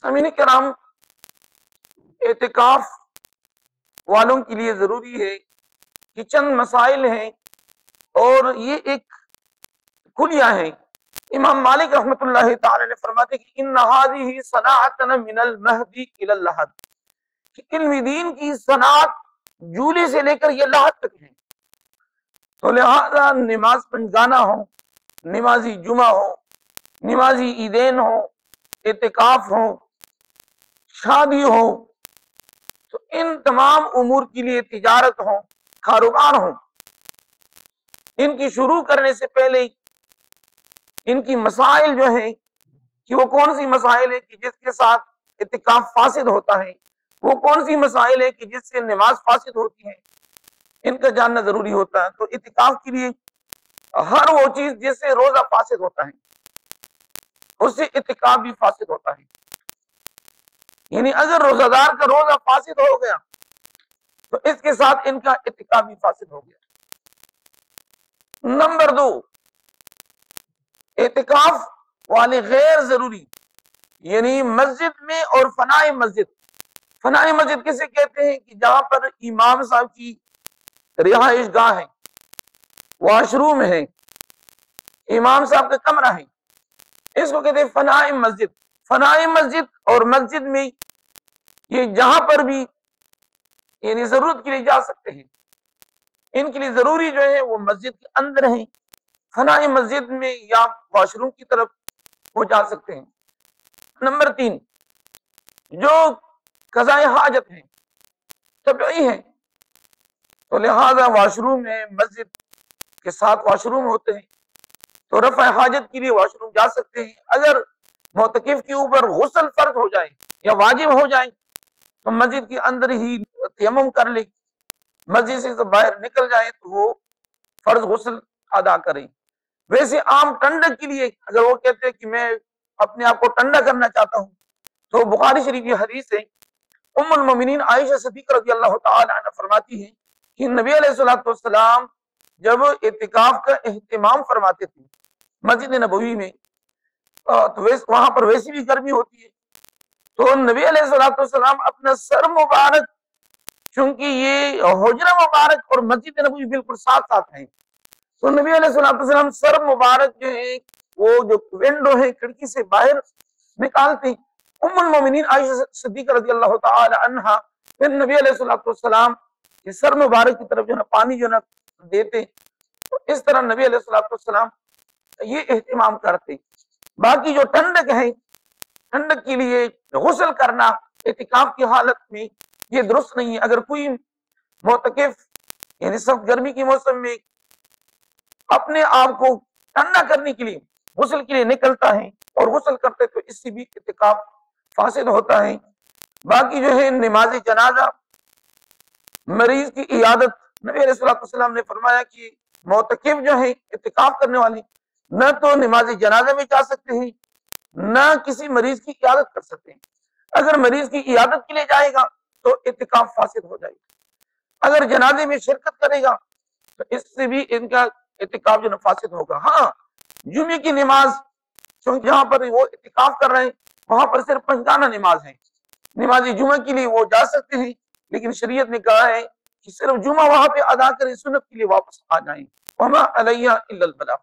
سامعین کرام، اعتکاف والوں کے لیے ضروری ہے کہ چند مسائل ہیں اور یہ ایک کلیہ ہیں۔ امام مالک رحمۃ اللہ تعالی نے فرماتے کہ ان هذه صناعتنا من المهد الى اللحد، کہ علم دین کی صنعت جولی سے لے کر یہ لحد تک ہے۔ تو لہذا نماز پنجگانہ ہو، نمازی جمعہ ہو، نمازی عیدین ہو، اعتکاف ہو، شادی ہو، تو ان تمام امور کے لیے تجارت ہو، کاروبار ہو، ان کی شروع کرنے سے پہلے ان کی مسائل جو ہیں کہ وہ کون سی مسائل ہے کہ جس کے ساتھ اعتکاف فاسد ہوتا ہے، وہ کون سی مسائل ہے کہ جس سے نماز فاسد ہوتی ہے، ان کا جاننا ضروری ہوتا ہے۔ تو اعتکاف کے لیے ہر وہ چیز جس سے روزہ فاسد ہوتا ہے اس سے اعتکاف بھی فاسد ہوتا ہے۔ یعنی اگر روزہ دار کا روزہ فاسد ہو گیا تو اس کے ساتھ ان کا اعتکاف بھی فاسد ہو گیا۔ نمبر 2، اعتکاف والے غیر ضروری، یعنی مسجد میں اور فنائے مسجد۔ فنائے مسجد کسے کہتے ہیں کہ جہاں پر امام صاحب کی رہائش گاہ ہے، واش روم ہے، امام صاحب کا کمرہ ہے، اس کو کہتے ہیں فنائے مسجد۔ فنائے مسجد اور مسجد میں یہ جہاں پر بھی یعنی ضرورت کے لیے جا سکتے ہیں، ان کے لیے ضروری جو ہے وہ مسجد کے اندر ہیں، فنائے مسجد میں یا واش روم کی طرف وہ جا سکتے ہیں۔ نمبر 3، جو قضاء حاجت ہیں، طبعی ہیں، تو لہذا واش روم ہے، مسجد کے ساتھ واش روم ہوتے ہیں، تو رفع حاجت کے لیے واش روم جا سکتے ہیں۔ اگر معتکف کے اوپر غسل فرض ہو جائے یا واجب ہو جائے تو مسجد کے اندر ہی تیمم کر لے، مسجد سے باہر نکل جائے تو وہ فرض غسل ادا کریں۔ ویسے عام ٹھنڈک کے لیے اگر وہ کہتے ہیں کہ میں اپنے آپ کو ٹھنڈا کرنا چاہتا ہوں تو بخاری شریف کی حدیث ہے، ام المومنین عائشہ صدیقہ رضی اللہ تعالی عنہ فرماتی ہیں کہ نبی علیہ الصلوۃ والسلام جب اعتکاف کا اہتمام فرماتے تھے مسجد نبوی میں تو وہاں پر ویسی بھی گرمی ہوتی ہے، تو نبی علیہ الصلوۃ والسلام اپنا سر مبارک، چونکہ یہ حجرہ مبارک اور مسجد نبوی بالکل ساتھ ساتھ ہیں، تو نبی علیہ الصلوۃ والسلام سر مبارک جو ہے وہ جو ونڈو ہے کھڑکی سے باہر نکالتے، ام المومنین عائشہ صدیقہ رضی اللہ تعالی عنہا پھر نبی علیہ الصلوۃ والسلام کے سر مبارک کی طرف جو ہے پانی جو ہے دیتے، تو اس طرح نبی علیہ الصلوۃ والسلام یہ اہتمام کرتے۔ باقی جو ٹھنڈک ہے، ٹھنڈک کے لیے غسل کرنا اعتکاف کی حالت میں یہ درست نہیں ہے۔ اگر کوئی معتکف یعنی سخت گرمی کے موسم میں اپنے آپ کو ٹھنڈا کرنے کے لیے غسل کے لیے نکلتا ہے اور غسل کرتے تو اس سے بھی اعتکاف فاسد ہوتا ہے۔ باقی جو ہے نماز جنازہ، مریض کی عیادت، نبی علیہ الصلوۃ والسلام نے فرمایا کہ معتکف جو ہے اعتکاف کرنے والے نہ تو نماز جنازہ میں جا سکتے ہیں نہ کسی مریض کی عیادت کر سکتے ہیں۔ اگر مریض کی عیادت کے لیے جائے گا تو اعتکاف فاسد ہو جائے گا، اگر جنازے میں شرکت کرے گا تو اس سے بھی ان کا اعتکاف جو فاسد ہوگا۔ ہاں، جمعے کی نماز چونکہ جہاں پر وہ اعتکاف کر رہے ہیں وہاں پر صرف پنجگانہ نماز ہے، نماز جمعہ کے لیے وہ جا سکتے ہیں، لیکن شریعت نے کہا ہے کہ صرف جمعہ وہاں پہ ادا کریں، سنت کے لیے واپس آ جائیں۔ وما علیہ الا البلاغ۔